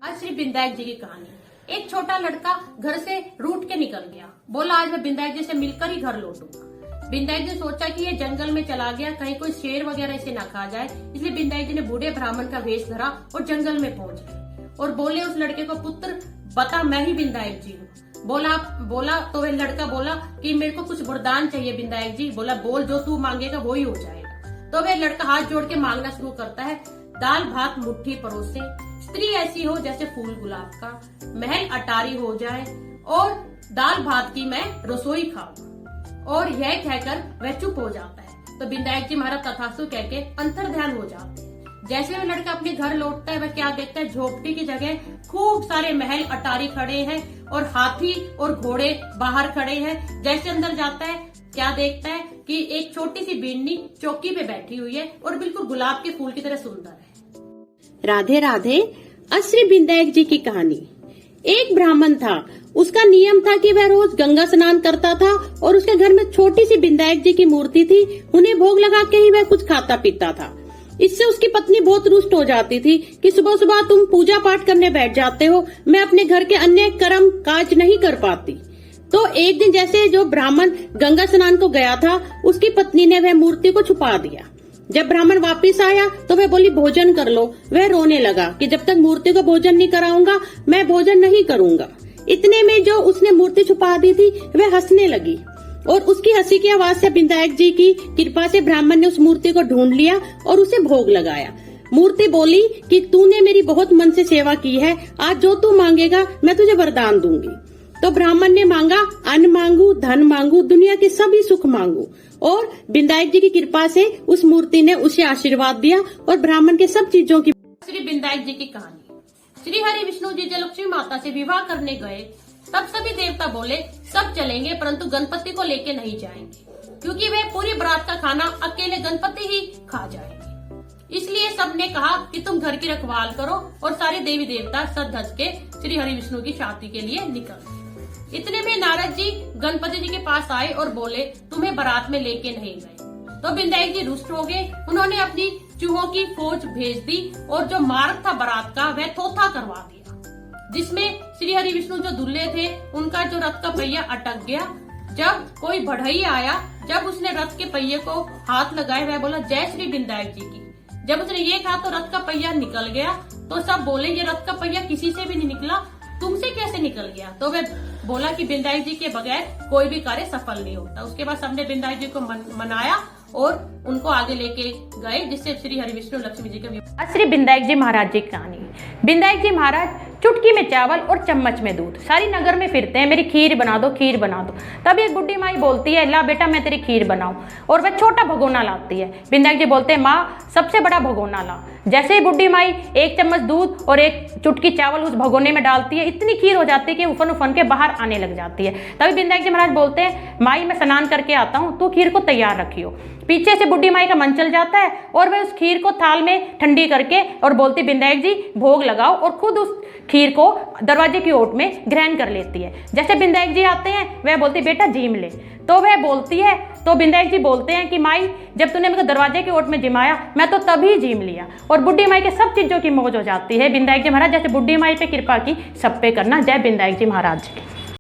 आज श्री विनायक जी की कहानी। एक छोटा लड़का घर से रूठ के निकल गया। बोला आज मैं विनायक जी से मिलकर ही घर लौटूंगा। विनायक जी ने सोचा कि ये जंगल में चला गया, कहीं कोई शेर वगैरह इसे ना खा जाए, इसलिए विनायक जी ने बूढ़े ब्राह्मण का वेश धरा और जंगल में पहुंच गए और बोले उस लड़के को, पुत्र बता मैं ही विनायक जी हूँ। बोला तो वह लड़का बोला कि मेरे को कुछ वरदान चाहिए विनायक जी। बोला बोल, जो तू मांगेगा वो ही हो जाएगा। तो वह लड़का हाथ जोड़ के मांगना शुरू करता है, दाल भात मुट्ठी परोसे, स्त्री ऐसी हो जैसे फूल गुलाब का, महल अटारी हो जाए और दाल भात की मैं रसोई खाऊं। और यह कहकर वह चुप हो जाता है। तो विनायक जी महाराज तथास्तु कह के अंतर ध्यान हो जाते हैं। जैसे वह लड़का अपने घर लौटता है, वह क्या देखता है, झोपड़ी की जगह खूब सारे महल अटारी खड़े हैं और हाथी और घोड़े बाहर खड़े हैं। जैसे अंदर जाता है, क्या देखता है कि एक छोटी सी बिन्नी चौकी पे बैठी हुई है और बिल्कुल गुलाब के फूल की तरह सुंदर है। राधे राधे। श्री विनायक जी की कहानी। एक ब्राह्मण था, उसका नियम था कि वह रोज गंगा स्नान करता था और उसके घर में छोटी सी विनायक जी की मूर्ति थी। उन्हें भोग लगा के ही वह कुछ खाता पीता था। इससे उसकी पत्नी बहुत रुष्ट हो जाती थी कि सुबह सुबह तुम पूजा पाठ करने बैठ जाते हो, मैं अपने घर के अन्य कर्म काज नहीं कर पाती। तो एक दिन जैसे जो ब्राह्मण गंगा स्नान को गया था, उसकी पत्नी ने वह मूर्ति को छुपा दिया। जब ब्राह्मण वापस आया तो वह बोली भोजन कर लो। वह रोने लगा कि जब तक मूर्ति को भोजन नहीं कराऊंगा मैं भोजन नहीं करूंगा। इतने में जो उसने मूर्ति छुपा दी थी वह हंसने लगी और उसकी हंसी की आवाज से विनायक जी की कृपा से ब्राह्मण ने उस मूर्ति को ढूंढ लिया और उसे भोग लगाया। मूर्ति बोली कि तूने मेरी बहुत मन से सेवा की है, आज जो तू मांगेगा मैं तुझे वरदान दूंगी। तो ब्राह्मण ने मांगा, अन्न मांगू, धन मांगू, दुनिया के सभी सुख मांगू। और विनायक जी की कृपा से उस मूर्ति ने उसे आशीर्वाद दिया और ब्राह्मण के सब चीजों की। श्री विनायक जी की कहानी। श्री हरि विष्णु जी जब लक्ष्मी माता से विवाह करने गए, तब सभी देवता बोले सब चलेंगे परंतु गणपति को लेके नहीं जाएंगे, क्योंकि वे पूरी बारात का खाना अकेले गणपति ही खा जाएंगे। इसलिए सबने कहा कि तुम घर की रखवाल करो और सारे देवी देवता सज धज के श्री हरि विष्णु की शादी के लिए निकल गए। इतने में नारद जी गणपति जी के पास आए और बोले तुम्हें बारात में लेके नहीं गए। तो विनायक जी रुष्ट हो गए। उन्होंने अपनी चूहों की फौज भेज दी और जो मार्ग था बारात का वह थोथा करवा दिया, जिसमें श्री हरि विष्णु जो दूल्हे थे उनका जो रथ का पहिया अटक गया। जब कोई बढ़ई आया, जब उसने रथ के पहिए को हाथ लगाए, वह बोला जय श्री विनायक जी की। जब उसने ये कहा तो रथ का पहिया निकल गया। तो सब बोले ये रथ का पहिया किसी से भी नहीं निकला, तुमसे कैसे निकल गया। तो वह बोला कि विनायक जी के बगैर कोई भी कार्य सफल नहीं होता। उसके बाद सबने विनायक जी को मनाया और उनको आगे लेके गए, जिससे श्री हरि विष्णु लक्ष्मी जी का। श्री विनायक जी महाराज जी की कहानी। विनायक जी महाराज चुटकी में चावल और चम्मच में दूध सारी नगर में फिरते हैं, मेरी खीर बना दो, खीर बना दो। तब एक बुढ़ी माई बोलती है ला बेटा मैं तेरी खीर बनाऊं, और वह छोटा भगोना लाती है। विनायक जी बोलते हैं माँ सबसे बड़ा भगोना ला। जैसे ही बुढ़ी माई एक चम्मच दूध और एक चुटकी चावल उस भगोने में डालती है, इतनी खीर हो जाती है कि उफन उफन के बाहर आने लग जाती है। तभी विनायक जी महाराज बोलते हैं माई मैं स्नान करके आता हूँ, तू खीर को तैयार रखियो। पीछे से बुढ़ी माई का मन चल जाता है और वह उस खीर को थाल में ठंडी करके और बोलती विनायक जी भोग लगाओ, और खुद उस खीर को दरवाजे की ओट में ग्रहण कर लेती है। जैसे विनायक जी आते हैं वह बोलती बेटा जीम ले। तो वह बोलती है, तो विनायक जी बोलते हैं कि माई जब तूने मेरे को दरवाजे की ओट में जिमाया मैं तो तभी जीम लिया। और बुढ़ी माई के सब चीजों की मौज हो जाती है। विनायक जी महाराज जैसे बुढ़ी माई पे कृपा की सब पे करना। जय विनायक जी महाराज जी।